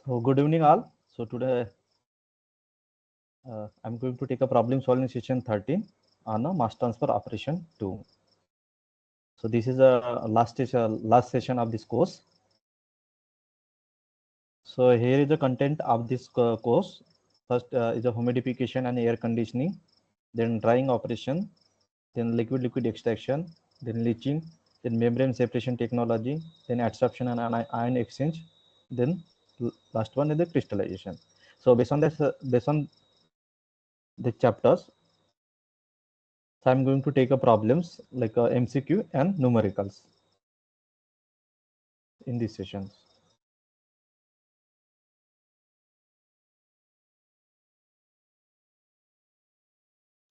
So good evening all. So today I'm going to take a problem solving session 13 on a mass transfer operation 2. So this is a last session of this course. So here is the content of this course. First is a humidification and air conditioning, then drying operation, then liquid extraction, then leaching, then membrane separation technology, then adsorption and ion exchange, then last one is the crystallization. So based on the chapters, so I'm going to take a problems like MCQ and numericals in these sessions.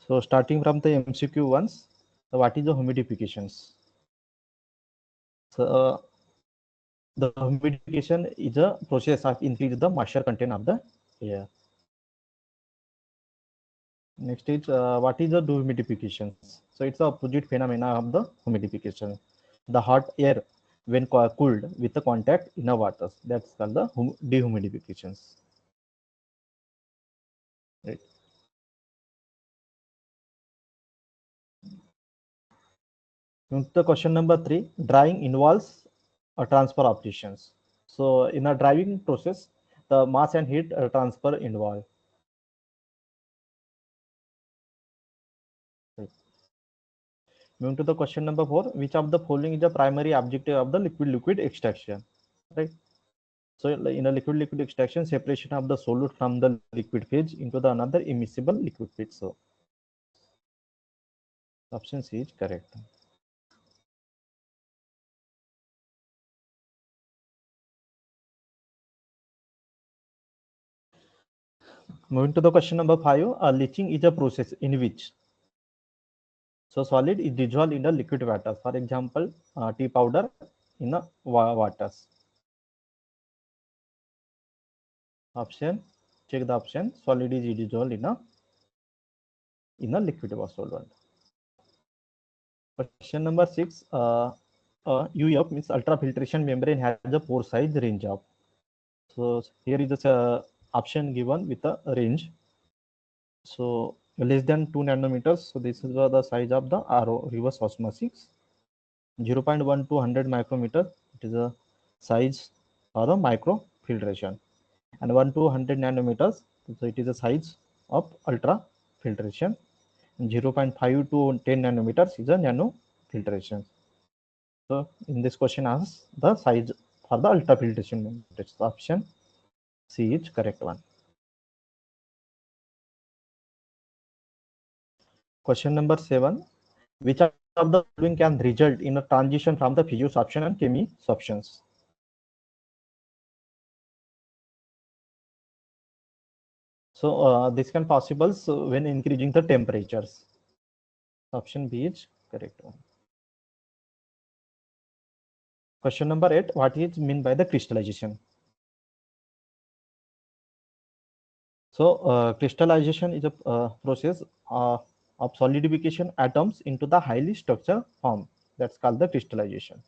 So starting from the MCQ ones, so what is the humidifications? So the humidification is a process of increase the moisture content of the air. Next is what is the dehumidifications? So it's the opposite phenomena of the humidification. The hot air when cooled with the contact in a water, that's called the dehumidifications. Right. The question number 3, drying involves transfer operations. So in a drying process, the mass and heat transfer involved. Right. Moving to the question number 4, which of the following is the primary objective of the liquid extraction? Right. So in a liquid extraction, separation of the solute from the liquid phase into the another immiscible liquid phase. So option C is correct. Moving to the question number 5, leaching is a process in which so solid is dissolved in a liquid water. For example, tea powder in a waters. Option, check the option. Solid is dissolved in a liquid solvent. Question number 6. UF means ultrafiltration membrane has a pore size range of. So here is the option given with a range. So less than 2 nanometers. So this is the size of the RO reverse osmosis. 0.1 to 100 micrometer. It is a size for the microfiltration. And 1 to 100 nanometers. So it is a size of ultrafiltration. 0.5 to 10 nanometers is a nano filtration. So in this question asks the size for the ultrafiltration membranes. So option C is correct one. Question number 7. Which of the following can result in a transition from the physiosorption and chemisorptions? So this can possible when increasing the temperatures. Option B is correct one. Question number 8. What is meant by the crystallization? So crystallization is a process of solidification atoms into the highly structured form. That's called the crystallization.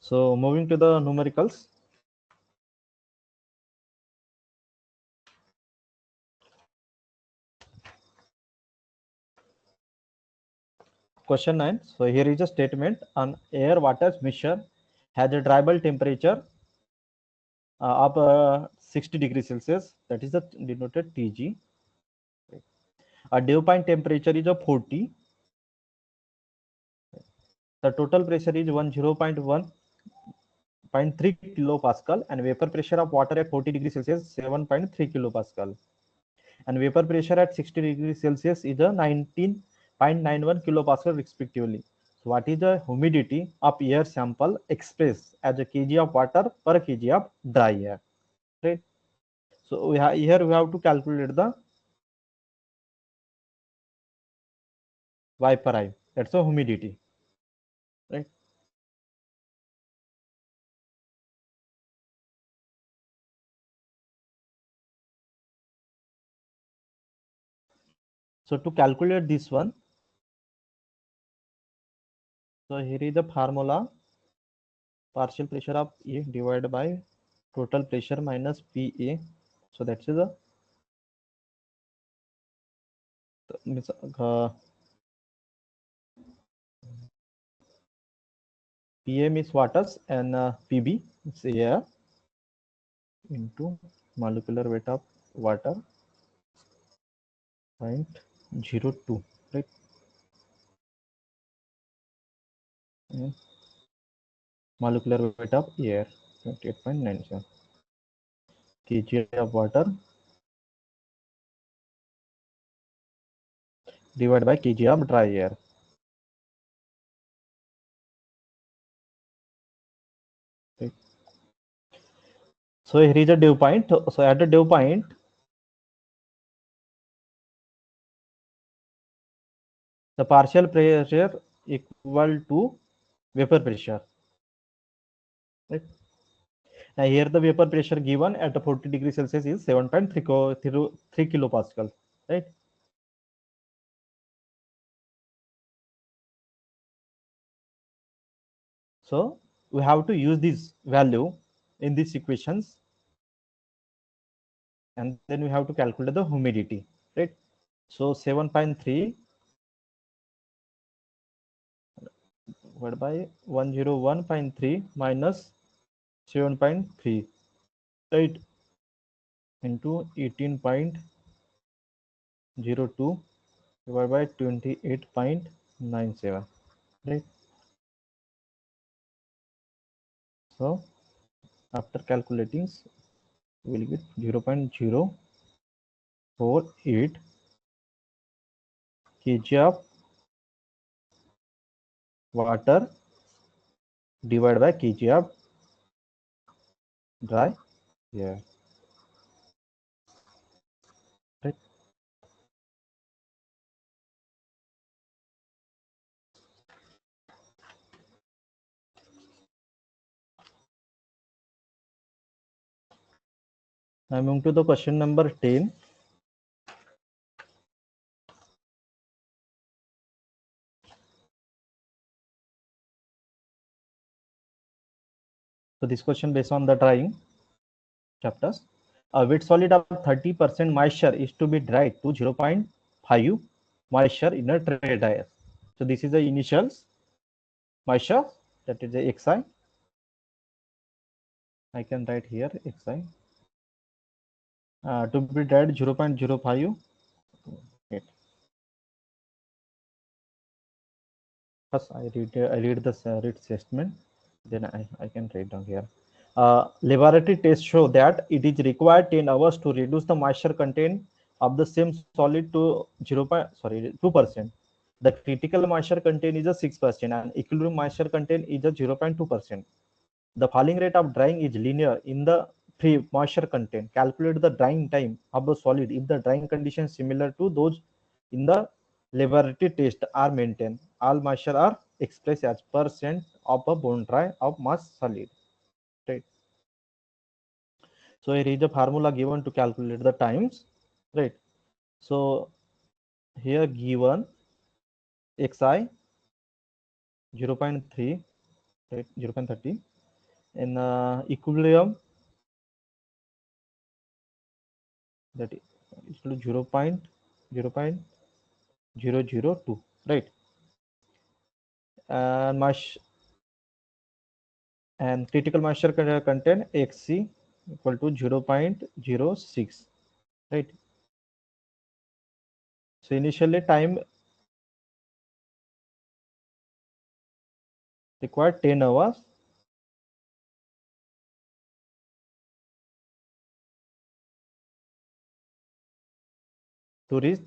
So moving to the numericals. Question 9. So here is a statement: an air water mixture has a dry bulb temperature of 60 degrees Celsius. That is the denoted Tg. A dew point temperature is of 40. The total pressure is 10.1.3 kilopascal, and vapor pressure of water at 40 degrees Celsius 7.3 kilopascal, and vapor pressure at 60 degrees Celsius is a 19.91 kilopascal respectively. So what is the humidity of air sample expressed as a kg of water per kg of dry air? Right. So here we have to calculate the vapor I. That's the humidity. Right. So to calculate this one, so here is the formula: partial pressure of A divided by total pressure minus PA. So that's the means PM is waters and PB is air into molecular weight of water 0.02, right? And molecular weight of air 28.97 kg of water divided by kg of dry air. Right. So here is a dew point. So at the dew point, the partial pressure equal to vapor pressure. Right. Now here the vapor pressure given at the 40 degrees Celsius is 7.3 kilopascal. Right. So we have to use this value in these equations, and then we have to calculate the humidity. Right. So 7.3 divided by 101.3 minus 7.3, right, into 18.02 divided by 28.97, right? So after calculating, we will get 0.048 kg of water divided by kg of dry air, right? Now moving to the question number 10. So this question based on the drying chapters. A wet solid of 30% moisture is to be dried to 0.5 moisture in a tray dryer. So this is the initials moisture, that is the xi. I can write here xi. To be dried 0.05. First, I read the read statement. Then I can write down here. Laboratory tests show that it is required 10 hours to reduce the moisture content of the same solid to 2%. The critical moisture content is a 6% and equilibrium moisture content is a 0.2%. The falling rate of drying is linear in the free moisture content. Calculate the drying time of the solid if the drying conditions similar to those in the laboratory test are maintained. All moisture are expressed as percent of a bone dry of mass solid. Right. So here is the formula given to calculate the times. Right. So here given xi 0.3, right, 0.30, in equilibrium that is equal to 0.002, right? And and critical moisture content xc equal to 0.06, right? So initially time required 10 hours. To reach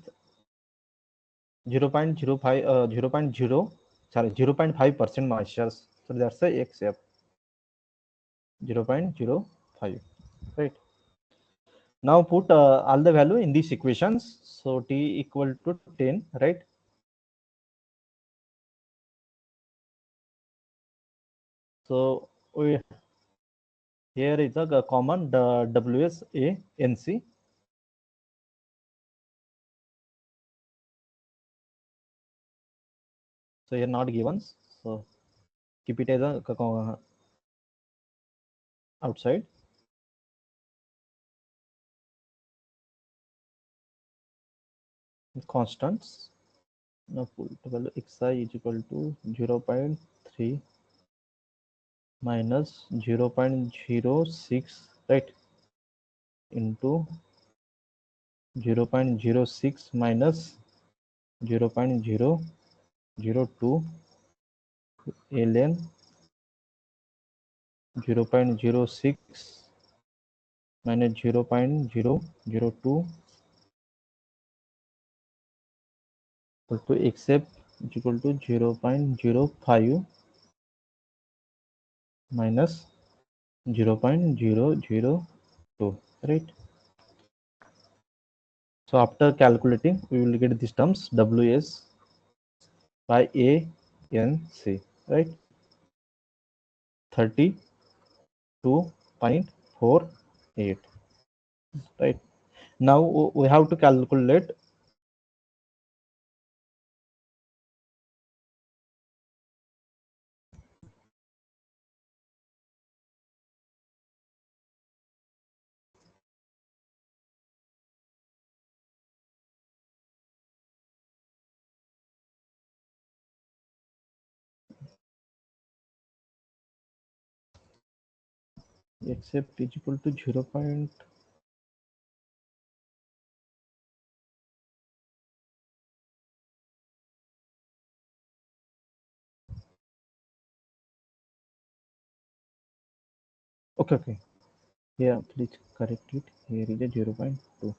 0.05 0.5% moisture. So that's the xf 0.05, right? Now put all the value in these equations. So T equal to 10, right? So we here is a common WSA NC. So here not given. So keep it as a outside. Constants. Now put value xi is equal to 0.3 minus 0.06, right, into 0.06 minus 0.002 ln 0.06 minus 0.002 equal to except is equal to 0.05 minus 0.002, right? So after calculating, we will get these terms Ws by A N C, right? 32.48, right? Now we have to calculate. Except is equal to 0. Okay. Yeah, please correct it. Here is a 0.2.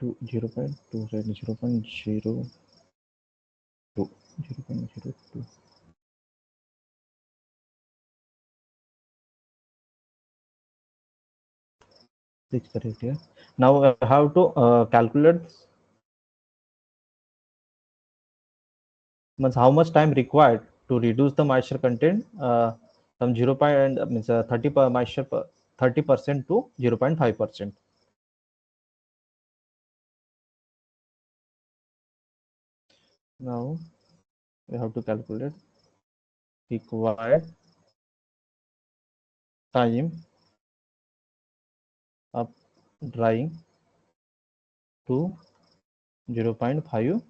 0.2, sorry, 0.02. 0.02. Please correct here. Now I have to calculate how much time required to reduce the moisture content from 0. Means 30 per moisture 30% to 0.5%. Now we have to calculate required time of drying to 0.5%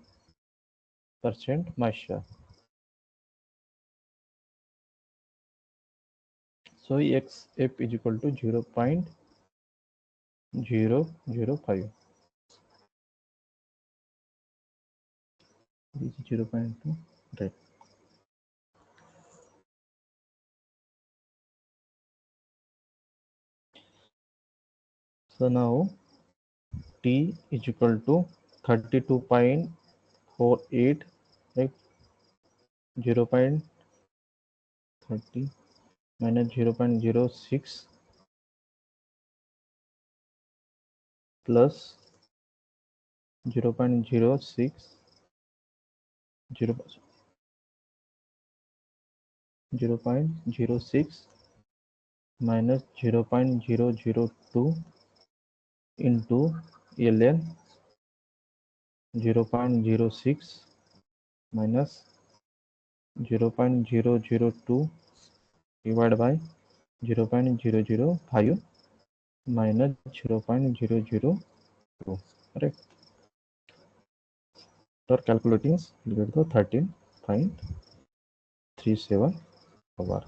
moisture. So xf is equal to 0.005. This is 0.2, right? So now T is equal to 32.48, right? 0.30 minus 0.06 plus 0.06 0.06 minus 0.002 into ln 0.06 minus 0.002 divided by 0.005 minus 0.002, right? After calculating, you get the 13.37 hour.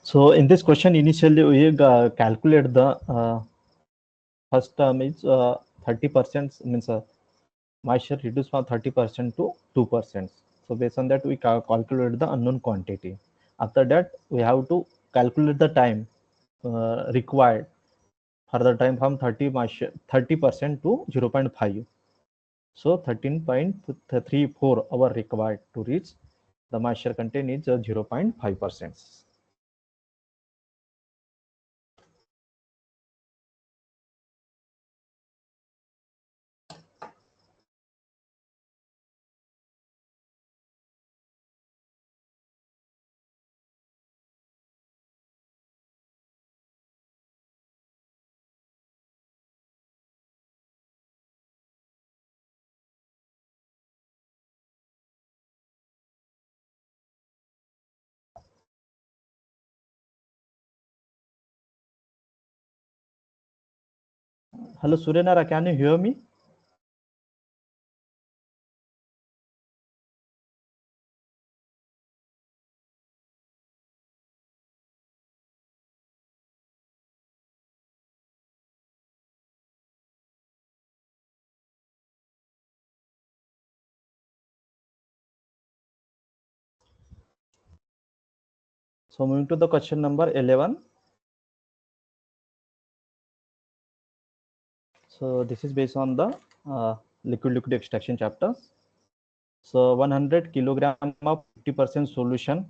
So in this question, initially we calculate the first term is 30%, means moisture reduced from 30% to 2%. So based on that, we calculate the unknown quantity. After that, we have to calculate the time required for the time from 30% to 0.5. So 13.34 hour required to reach the moisture content is 0.5%. Hello, Suryanara, can you hear me? So moving to the question number 11. So this is based on the liquid extraction chapter. So 100 kilogram of 50% solution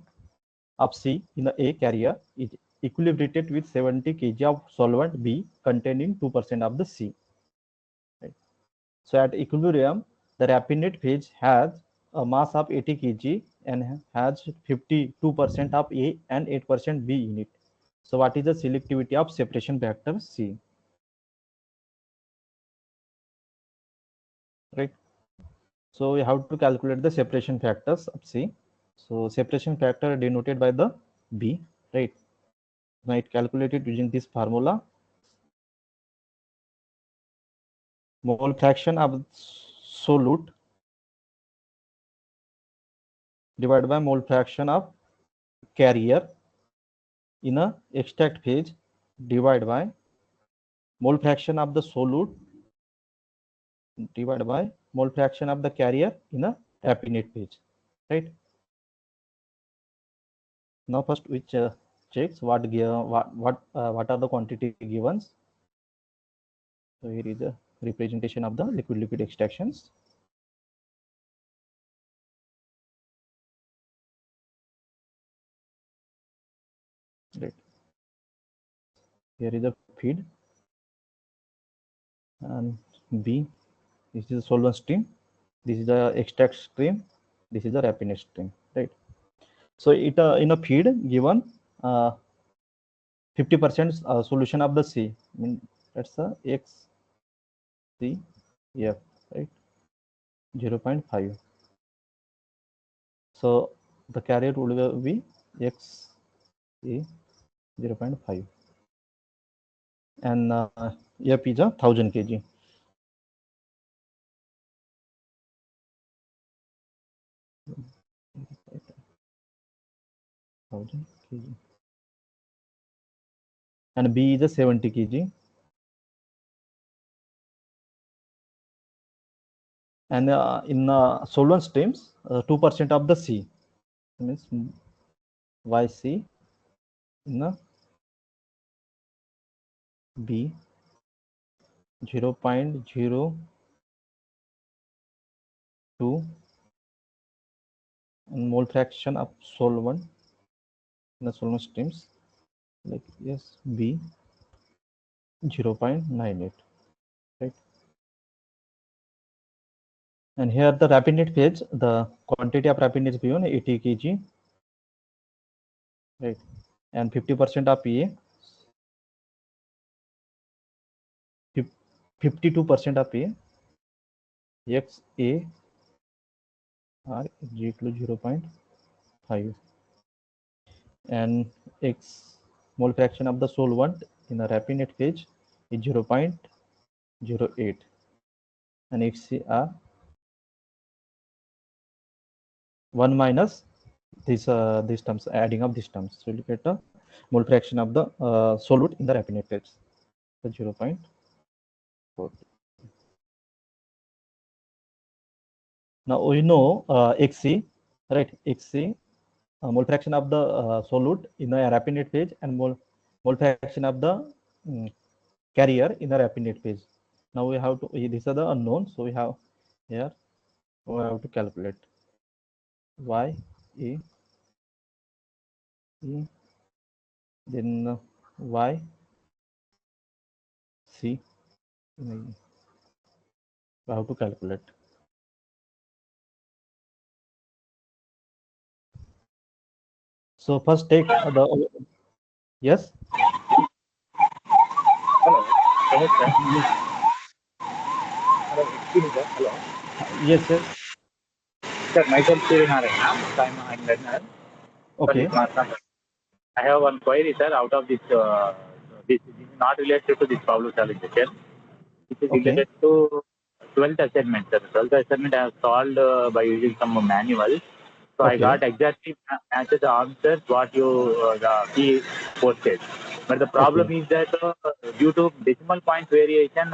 of C in a carrier is equilibrated with 70 kg of solvent B containing 2% of the C. Right. So at equilibrium, the raffinate phase has a mass of 80 kg and has 52% of A and 8% B in it. So what is the selectivity of separation factor C? Right. So we have to calculate the separation factors of C. So separation factor denoted by the B, right? Might calculate it using this formula. Mole fraction of solute divided by mole fraction of carrier in a extract phase divided by mole fraction of the solute divided by mole fraction of the carrier in a raffinate phase, right? Now first we checks what are the quantity givens. So here is a representation of the liquid extractions. Right. Here is a feed and B. This is the solvent stream. This is the extract stream. This is the raffinate stream. Right. So it in a feed given 50% solution of the C. I mean that's a X C F, right? 0.5. So the carrier would be X A 0.5 and F is a 1000 kg. And B is a 70 kg. And in solvent streams, 2% of the C means YC in a B 0.02 and mole fraction of solvent in the solvent streams like yes B 0.98, right? And here the raffinate phase, the quantity of raffinate is given 80 kg, right? And 50% of PA, 52% of PA, XA are equal to 0.5 and X mole fraction of the solvent in the raffinate phase is 0.08 and HCr 1 minus these terms, adding up these terms. So look at the mole fraction of the solute in the raffinate phase, so 0.4. Now we know Xc, right? Xc mole fraction of the solute in the raffinate phase and mole fraction of the carrier in the raffinate phase. Now we have to, these are the unknowns, so we have here we have to calculate Y A E then Y C. We have to calculate. So first take the yes. Hello. Hello, sir. Hello, excuse me, sir. Hello. Yes, yes. Sir, myself Suryanarayan. I'm learner. Okay. I have one query, sir. Out of this, this is not related to this problem solving session. which is Okay. related to 12th assignment. Sir. 12th assignment I have solved by using some manual. So I Okay. got exactly matches the answers what you the key posted. But the problem Okay. is that due to decimal point variation,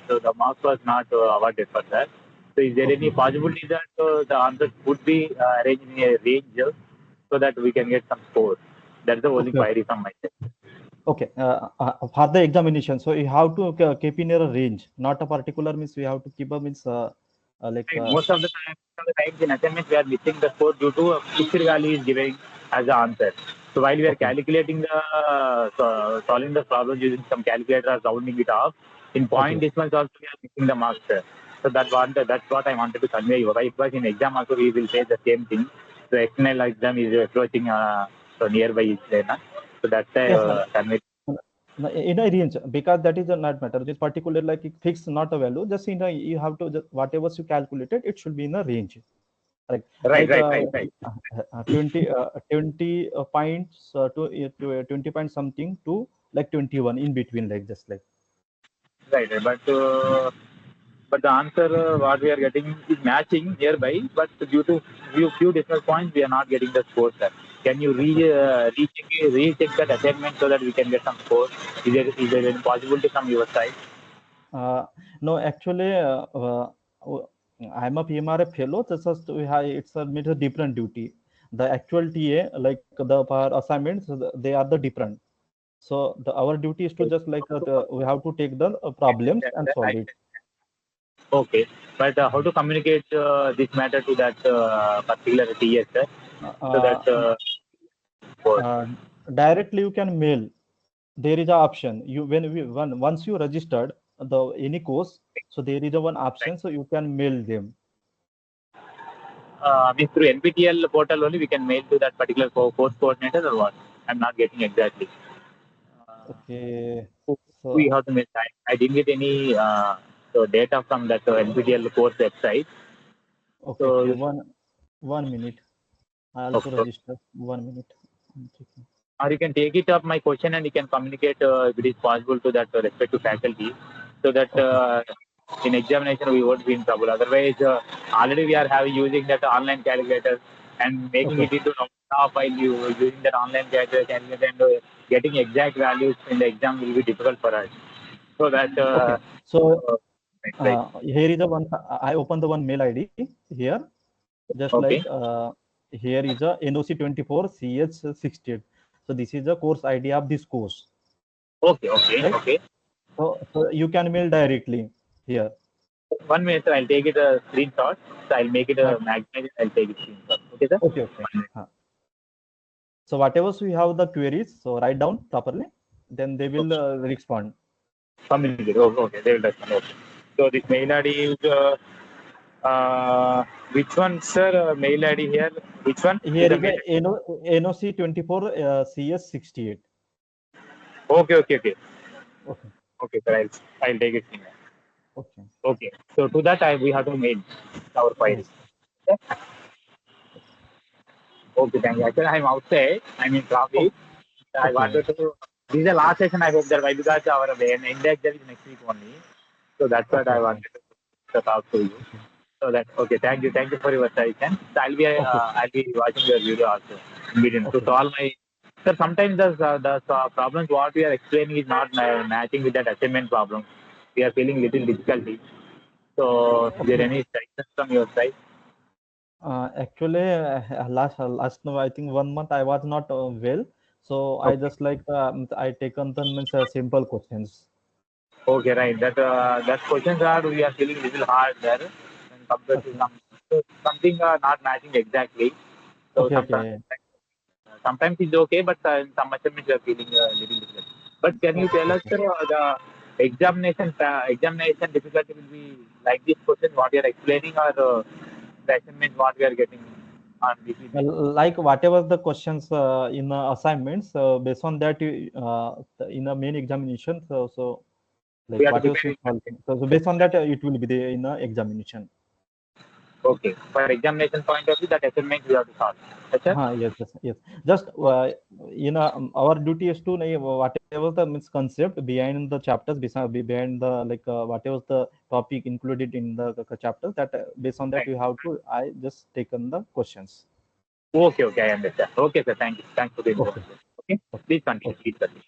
so the marks was not awarded for that. So is there any Okay. possibility that the answers would be arranged in a range so that we can get some score? That's the only Okay. query from my side. Okay. For the examination, so you have to keep in a range, not a particular means we have to keep a means like Right. Most of the times in assignments, we are missing the score due to a fixed value is giving as the answer. So while we are okay. calculating the solving the problem using some calculator or rounding it off, in point Okay. decimals also we are missing the marks. Sir. So that's what I wanted to convey you. Right? Because in exam also we will say the same thing. The external exam is approaching so nearby each learner. So that's a Yes. convey. In a range, because that is a not matter. This particular like it fixed not a value. Just in a you have to just whatever you calculated, it should be in a range. Right, Like right, right, right. 20 points to 20 point something to like 21 in between, like just like. Right, right. But the answer what we are getting is matching nearby, but due to few decimal points, we are not getting the score, sir. Can you Okay. recheck that assignment so that we can get some score? Is there any possibility from your side? Uh, no, actually, I'm a PMRF fellow. This is it's a different duty. The actual TA, like the for assignments, they are the different. So our duty is to just like we have to take the problems and solve it. Okay, but how to communicate this matter to that particular TS, sir? So that Uh, score. uh, Directly you can mail. There is a option. Once you registered the any course, so there is a one Right. option. So you can mail them. Means through NPTEL portal only we can mail to that particular course coordinator or what? I'm not getting exactly. Okay. We So have to make time. I didn't get any so data from that NPTEL course website. okay, okay. So, One minute. I also okay. register. 1 minute. I'm checking. Or you can take it up my question and you can communicate if it is possible to that respective faculty so that Okay. in examination we won't be in trouble. Otherwise, already we are having using that online calculator and making Okay. it into a file using that online calculator and getting exact values in the exam will be difficult for us. So that Okay. So uh, right. here is the one. I open the one mail ID here. Just like Okay. here is a NOC 24 CH 68. So this is the course ID of this course, Okay. Okay. right? Okay. So you can mail directly here. 1 minute, sir. I'll take it a screenshot. So I'll make it Uh, a magnet. I'll take it screenshot. Okay, sir. okay. Okay. 1 minute. So whatever we have the queries, so write down properly. Then they will Okay. respond. Communicate. Oh, okay. They will respond. Okay. So this mail ID is which one, sir? Mail ID here. Which one is Here the is mail ID? a NOC 24 CS 68. Okay. Okay. Okay. Okay. Okay, sir. I'll take it. Okay. Okay. So to that, we have to mail our query. Yes. Okay. Okay. Thank you. Actually, I'm outside. I'm in traffic. Oh, I okay. wanted to. This is the last session. I hope that why because our index is next week only. So that's what Okay. I Okay. wanted to talk to you. Okay. So that okay, thank you for your suggestion. So Okay. I'll be watching your video also immediately to Okay. solve my. Sir, sometimes the problems what we are explaining is not matching with that assignment problem. We are feeling little difficulty. So, is there Okay. any suggestions from your side? Actually, last no, I think 1 month I was not well, so I Okay, just like I taken the means simple questions. okay, right. That questions are we are feeling little hard there when compared to Okay. something not matching exactly. So Okay. Okay. sometimes it's okay, but in some assignments you are feeling a little difficult. But can you tell us, Okay. sir, the examination difficulty will be like this question what you are explaining, or the assignment what we are getting on weekly basis? Like whatever the questions in assignments, based on that, in the main examination, so We like have to whatever prepare you it. solve. So based on that, it will be the in the examination. Okay. For examination point of view, that assignment we have to solve. Yes, sir? Yes. Just our duty is to whatever the means concept behind the chapters, behind the whatever the topic included in the chapter, that based on that Right. you have to I just taken the questions. Okay, I understand. Okay, sir. Thank you. Thanks for the Okay. information. Okay. Please continue. Okay. Please continue.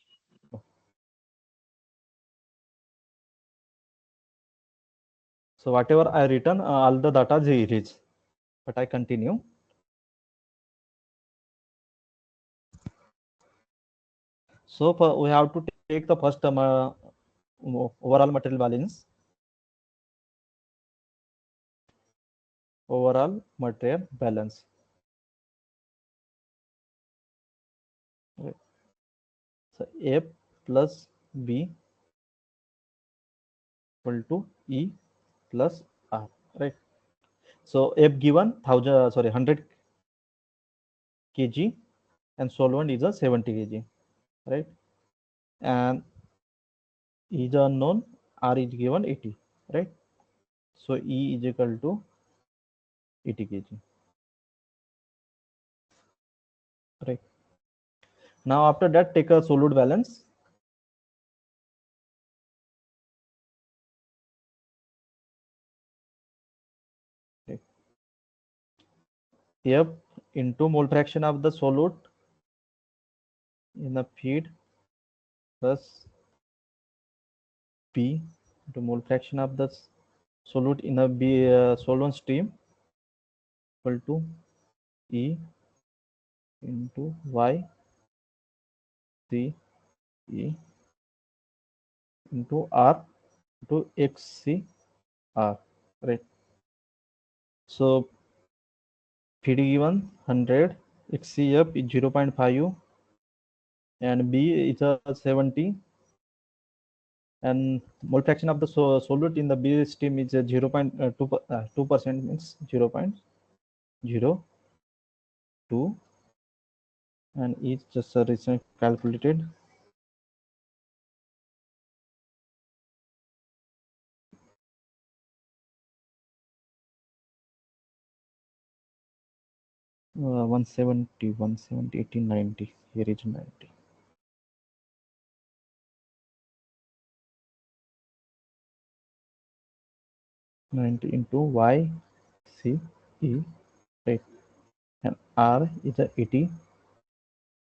So whatever I written, all the data is, but I continue. So we have to take the first overall material balance. Overall material balance. Okay. So A plus B equal to E plus R, right? So F given 100 kg and solvent is a 70 kg, right? And E is unknown, R is given 80, right? So E is equal to 80 kg, right? Now after that, take a solute balance. Okay. F into mole fraction of the solute in the feed plus B into mole fraction of the solute in a B solvent stream equal to E into Y C E into R into XCR, right? So feed given 100, XCF is 0.5 and B is a 70, and mole fraction of the solute in the B stream is a 0.2%, means 0.02, and it's just a recent calculated. Uh, 170, 80, 90. Here is 90. Into Y C E, right? And R is a 80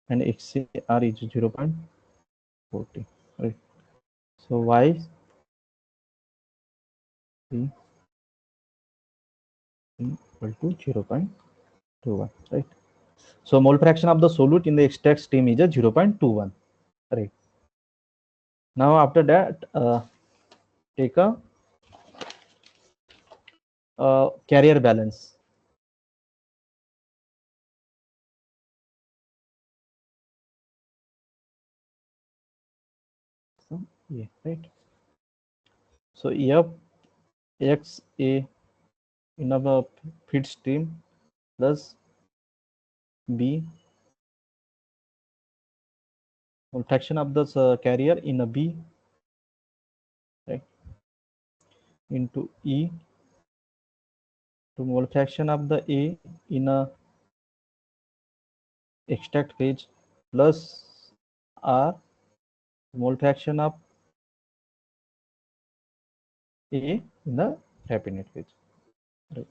and XCR is 0.40, right? So Y C equal to 0.21, right? So mole fraction of the solute in the extract stream is a 0.21, right? Now after that, take a carrier balance. So, yeah, right? So F X A in our feed stream plus B mole fraction of the carrier in a B, right, into E to mole fraction of the A in a extract phase plus R mole fraction of A in the raffinate phase, right?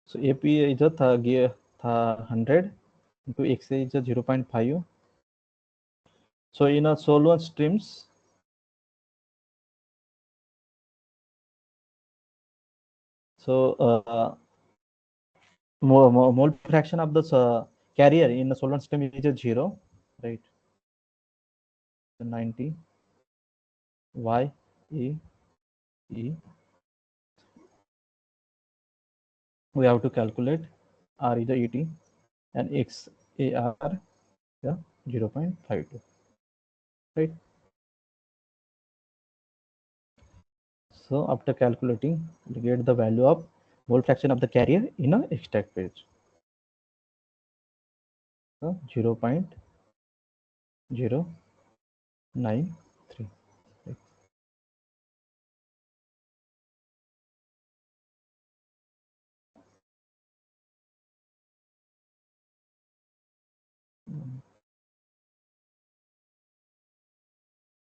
So AP is a 100 into XA is a 0.5. So in a solvent streams, so mole fraction of the carrier in the solvent stream is a 0, right? So 90 Y E E. We have to calculate R is a 80 and XAR is 0.52, right? So after calculating, we get the value of mole fraction of the carrier in a extract phase. So 0.093. Right?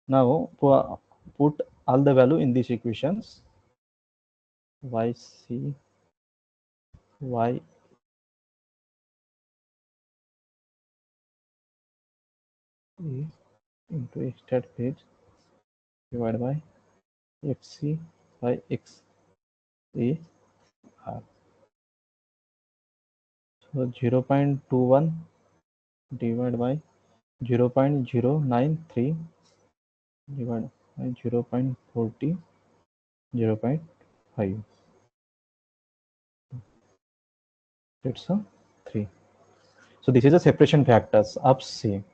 Now put all the value in these equations. YC Y E into extract page divided by XC by X A R. So 0.21 divided by 0.093 divided by 0.40 0.5. It's a 3. So this is the separation factors of C.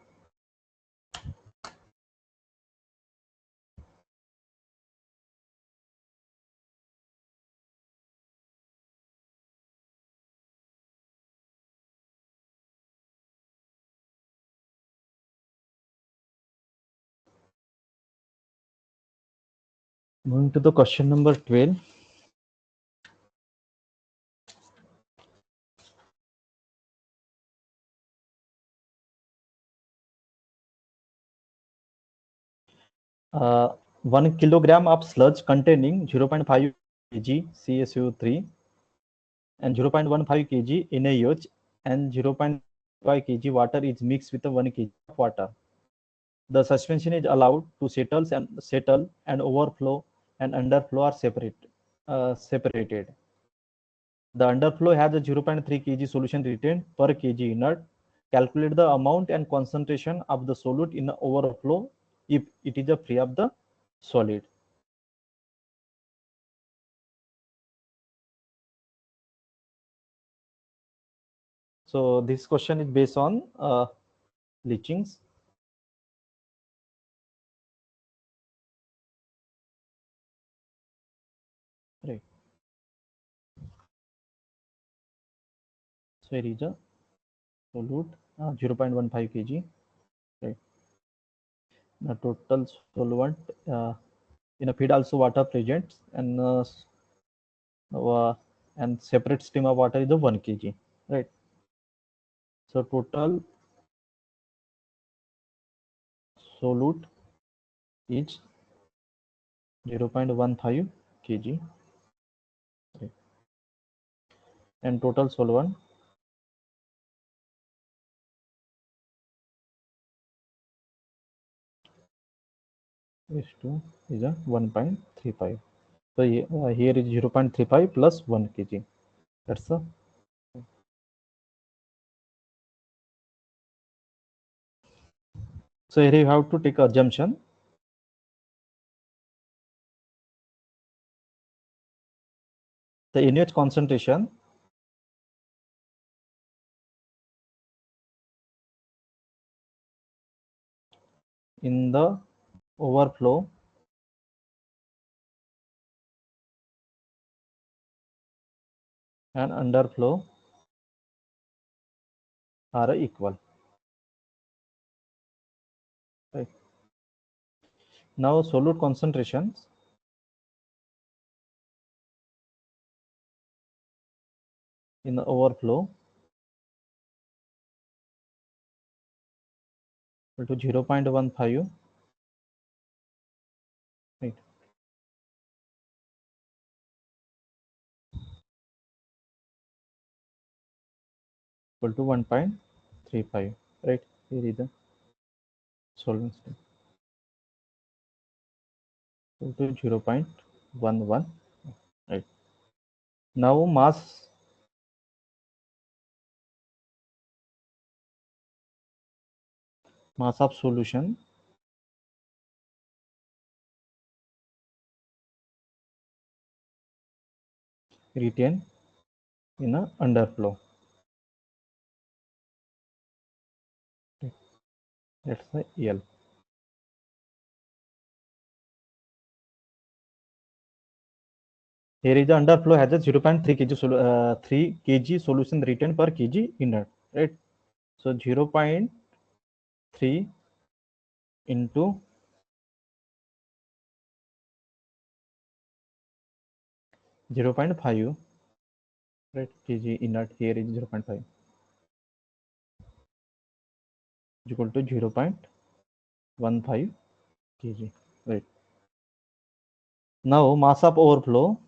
Moving to the question number 12. Uh, 1 kilogram of sludge containing 0.5 kg CaSO3 and 0.15 kg NaOH and 0.5 kg water is mixed with 1 kg of water. The suspension is allowed to settle and overflow and underflow are separated. The underflow has a 0.3 kg solution retained per kg inert. Calculate the amount and concentration of the solute in the overflow if it is free of the solid. So this question is based on leachings. Right. So here is a solute 0.15 kg. Right. The total solvent in a feed also water present and separate stream of water is a 1 kg. Right. So total solute is 0.15 kg. Right. And total solvent is a 1.35. So here is 0.35 plus 1 kg. That's the. So here you have to take assumption. The NaOH concentration in the overflow and underflow are equal. Right. Now solute concentrations in the overflow equal to 0.15. Right. Equal to 1.35. Right. Here is the solvent state. Equal to 0.11. Right. Now mass of solution retained in a underflow. Right. That's the L. Here is the underflow has a 0.3 kg 3 kg solution retained per kg inert. Right. So 0.3 into 0.5, right, kg inert here is 0.5 is equal to 0.15 kg, right? Now mass of overflow,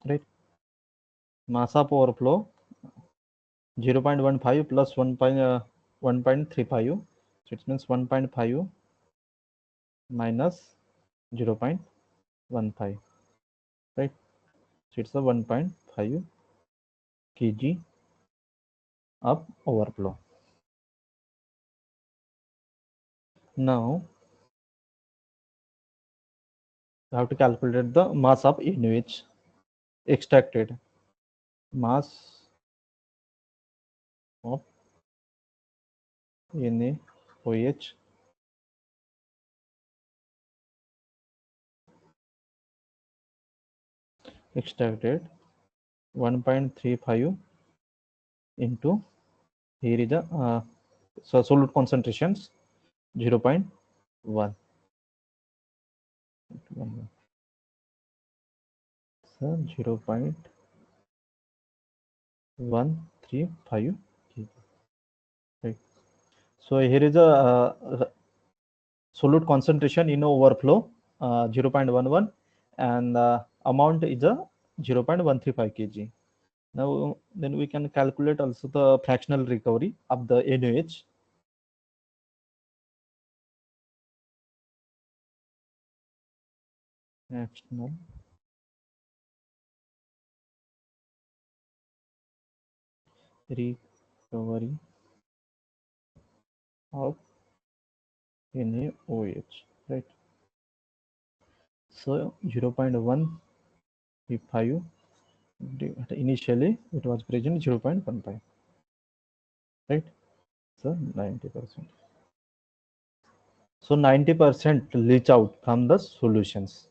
right? Mass of overflow 0.15 plus 1.35, so it means 1.5 minus 0.15, right? So it's a 1.5 kg of overflow. Now you have to calculate the mass of NaOH extracted. Mass of NaOH extracted 1.35 into, here is the so solute concentrations 0.1. So 0.135 kg, right? So here is a solute concentration in overflow 0.11 and amount is a 0.135 kg. Now then we can calculate also the fractional recovery of the NaOH. Fractional recovery of NaOH, right? So 0.135, initially it was present 0.15, right? So 90%. So 90% leach out from the solutions.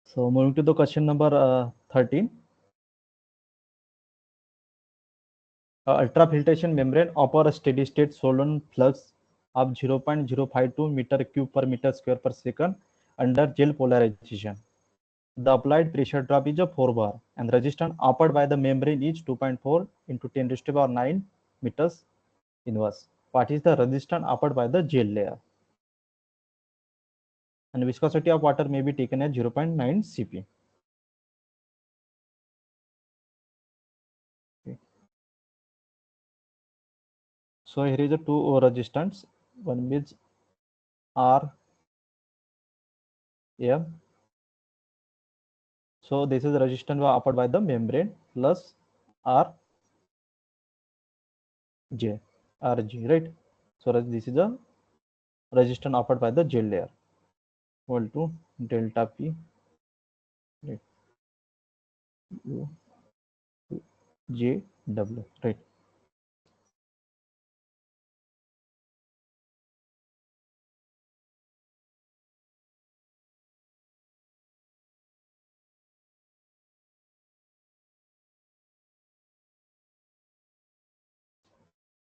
So moving to the question number 13. Ultrafiltration membrane offer a steady state Solon flux of 0.052 meter cube per meter square per second under gel polarization. The applied pressure drop is a 4 bar and the resistance offered by the membrane is 2.4 into 10 raised to the power 9 meters inverse. What is the resistance offered by the gel layer? And viscosity of water may be taken as 0.9 cp. Okay. So here is a two resistance. One is R M. So this is the resistance offered by the membrane plus R J, Rg, right? So this is the resistance offered by the gel layer equal to delta P, right? J W, right?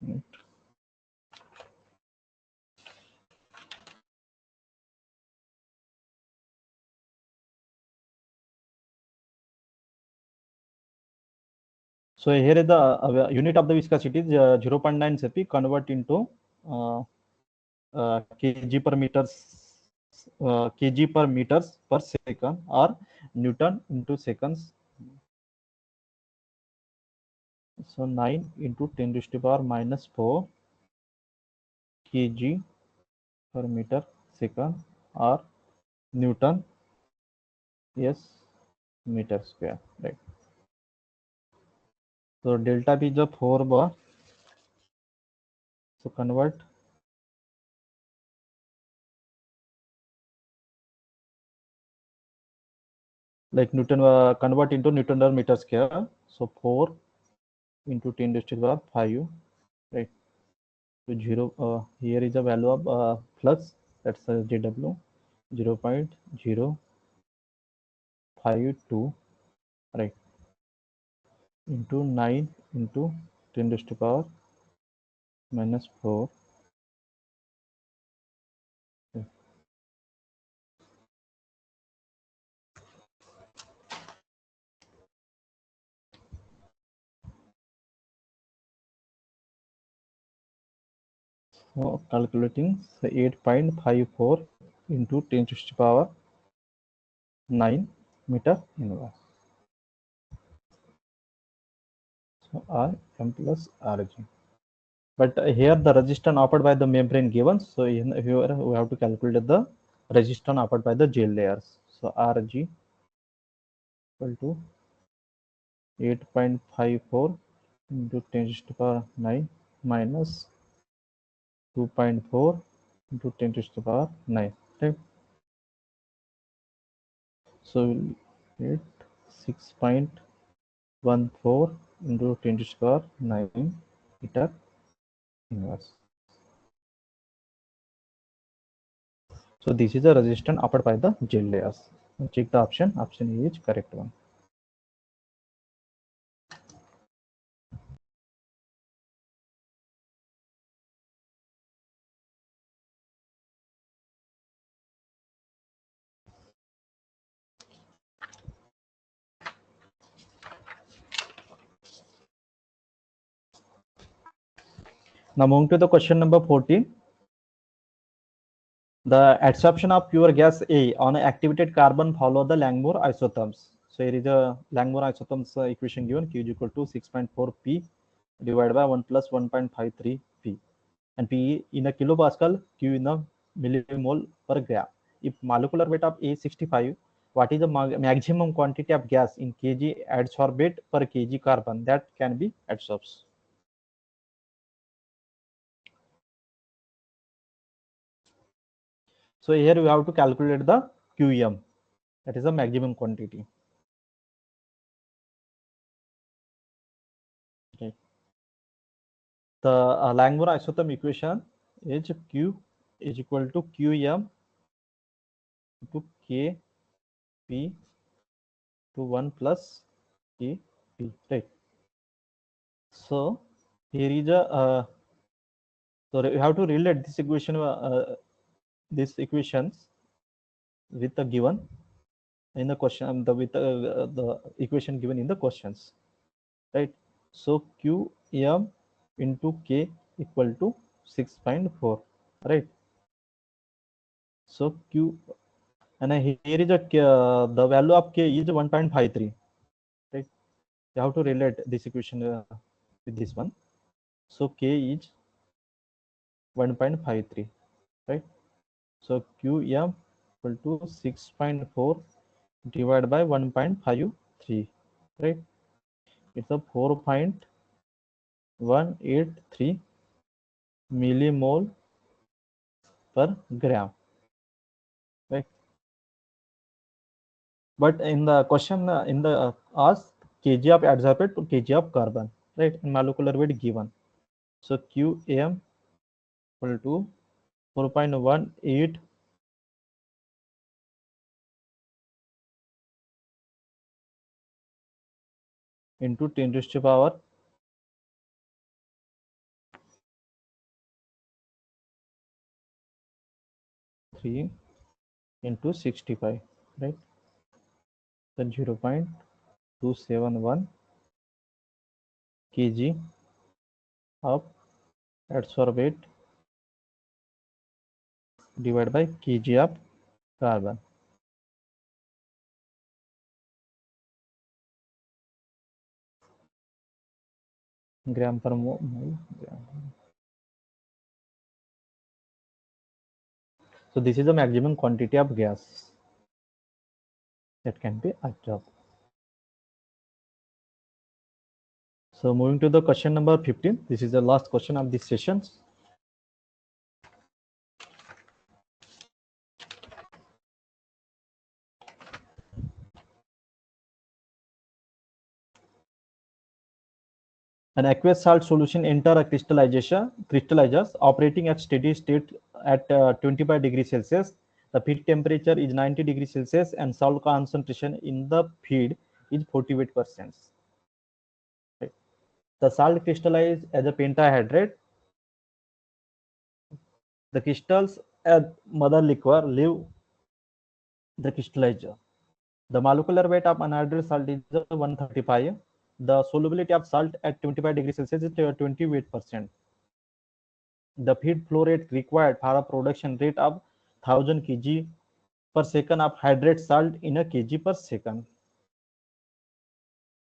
Right. So here is the unit of the viscosity is 0.9 cp convert into kg per meters kg per meters per second or Newton into seconds. So 9 into 10 raised to the power minus 4 kg per meter second or Newton yes meter square, right? So delta P is a 4 bar. So convert like Newton convert into Newton per meter square. So 4 into 10 raised to the power 5, right? So 0 here is the value of flux, that's JW 0.052, right? into 9 into 10 raised to power minus 4. Okay. So calculating, so 8.54 into 10 raised to power 9 meter inverse. So R M plus RG. But here the resistance offered by the membrane given. So here we have to calculate the resistance offered by the gel layers. So RG equal to 8.54 into 10 raised to power 9 minus 2.4 into 10 raised to power 9. Right? So we'll get 6.14 into 10 raised to power 9 meter inverse. So this is the resistance offered by the gel layers. Check the option. Option A is correct one. Now moving to the question number 14. The adsorption of pure gas A on activated carbon follow the Langmuir isotherms. So here is a Langmuir isotherms equation given. Q is equal to 6.4 P divided by 1 plus 1.53 P. And P in a kilopascal, Q in a millimole per gram. If molecular weight of A is 65, what is the maximum quantity of gas in kg adsorbate per kg carbon that can be adsorbed? So here we have to calculate the QM, that is the maximum quantity. Okay. The Langmuir isotherm equation is Q is equal to QM to Kp to 1 plus Kp, right? So here is a so you have to relate this equation, these equations with the given in the question, the equation given in the questions, right? So Qm into K equal to 6.4, right? So Q, and here is a the value of K is 1.53, right? You have to relate this equation with this one. So K is 1.53, right? So Qm equal to 6.4 divided by 1.53, right? It's a 4.183 millimole per gram, right? But in the question, in the ask kg of adsorbate to kg of carbon, right? And molecular weight given. So Qm equal to 4.18 into 10 raised to power 3 into 65, right? Then 0.271 kg of adsorbate divided by kg of carbon. Gram per mole. So this is the maximum quantity of gas that can be absorbed. So moving to the question number 15. This is the last question of this session. An aqueous salt solution enter a crystallizers operating at steady state at 25 degrees Celsius. The feed temperature is 90 degrees Celsius and salt concentration in the feed is 48%. The salt crystallized as a pentahydrate. The crystals at mother liquor leave the crystallizer. The molecular weight of anhydrous salt is 135. The solubility of salt at 25 degrees Celsius is 28%. The feed flow rate required for a production rate of 1000 kg per second of hydrate salt in a kg per second.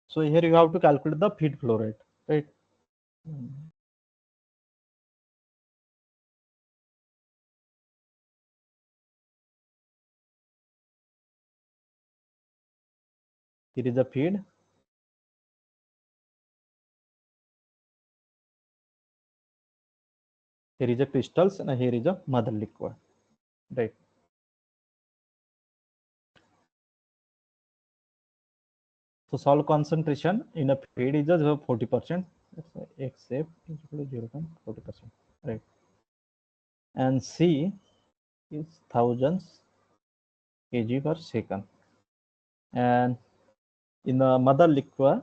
So here you have to calculate the feed flow rate, right? Here is the feed. Here is the crystals and here is the mother liquid, right? So salt concentration in a feed is 40%. Xf is equal to 0.40%, right? And C is thousands kg per second. And in the mother liquid,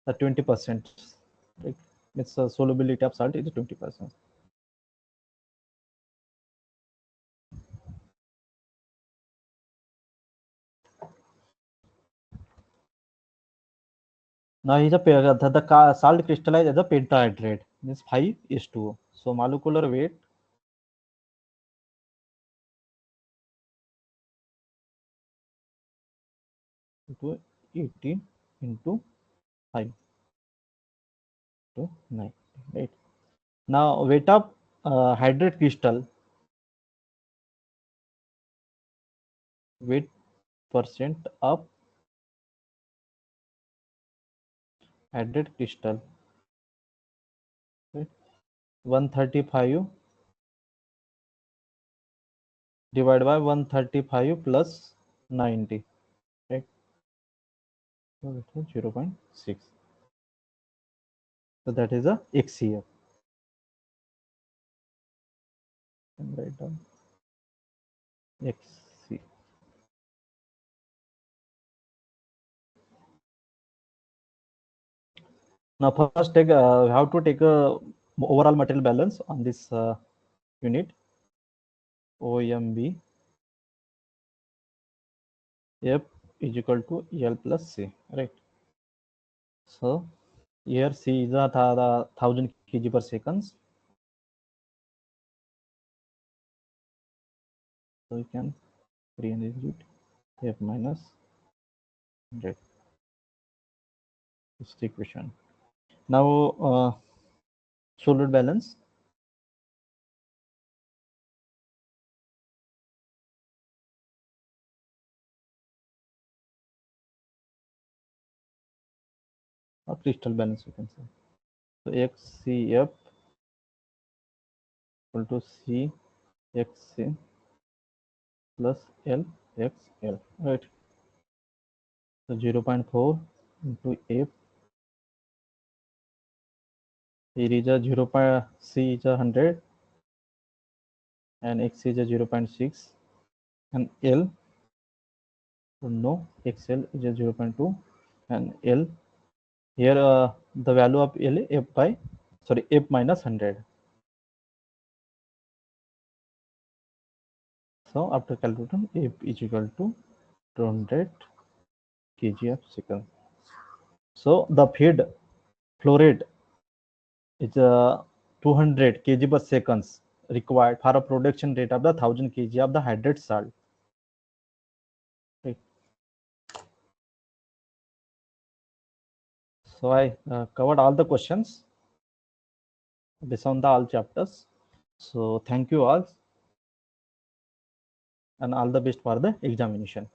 the 20%, right? Its solubility of salt is 20%. Now is the salt crystallized as a pentahydrate, means 5:2. So molecular weight to 18 into 5 to 9, right? Now weight of hydrate crystal, weight percent of hydrate crystal, right? 135 divided by 135 plus 90, right? So it is 0.6. So that is a XCF. And write down XC. Now first take how to take a overall material balance on this unit. OMB F is equal to L plus C, right? So here C is the 1000 kg per seconds. So you can 300 F minus 100. This is the equation. Now solid balance. Or crystal balance you can say. So XCF equal to C XC plus L XL, right? So 0.4 into F. Here is a 0. C is a 100 and X is a 0.6 and L, so no, XL is a 0.2 and L here the value of L F by F minus 100. So after calculating F is equal to 200 kg per second. So the feed flow rate is 200 kg per seconds required for a production rate of the 1000 kg of the hydrate salt. Right. So I covered all the questions based on the all chapters. So thank you all and all the best for the examination.